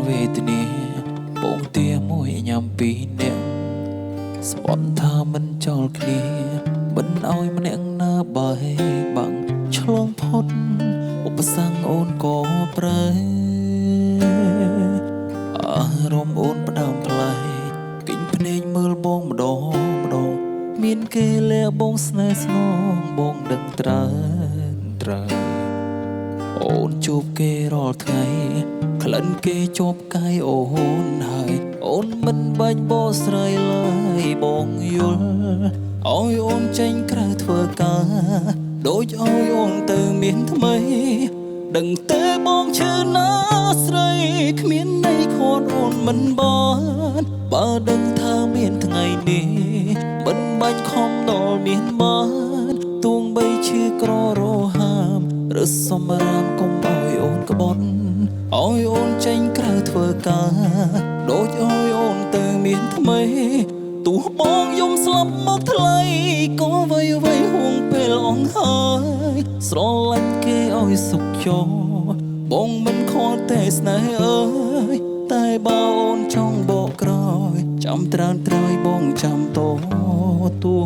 វេទនាបងទាមួយញ៉ាំពីរនាក់ស្បន់ថាមិនចោលគ្នាមិនឲ្យម្នាក់ណាបែកបាំងឆ្លងផុតឧបសគ្គអូនក៏ប្រើអារម្មណ៍អូនផ្ដើមផ្លែគិញភ្នែកមើលបងម្ដងមានគេលាបងស្នេហ៍ស្នងបងដឹងត្រូវអូនជួបគេរាល់ថ្ងៃក្លិនគេជាប់កាយអូនហើយអូនមិនបាច់បកស្រាយឡើយបងយល់ឲ្យអូនចេញក្រៅធ្វើការដូចឲ្យអូនទៅមានថ្មីដឹងទេបងឈឺណាស្រីគ្មានន័យខត់អូនមិនបានបើដឹងថាមានថ្ងៃនេះមិនបាច់ខំដល់មានបានទួងបីឈឺក្ររហាមឬសំរាមកុំឲ្យអូនក្បត់ឲ្យអូនចេញក្រៅធ្វើការដូចឲ្យអូនទៅមានថ្មីទោះបងយំស្លាប់មកថ្លៃក៏វៃហួងពេលអង្ហើយស្រឡាញ់គេឲ្យសុខចោបងមិនខកទេស្នេហ៍អើយតែបើអូនចង់បកក្រោយចាំត្រើនត្រើយបងចាំតទួ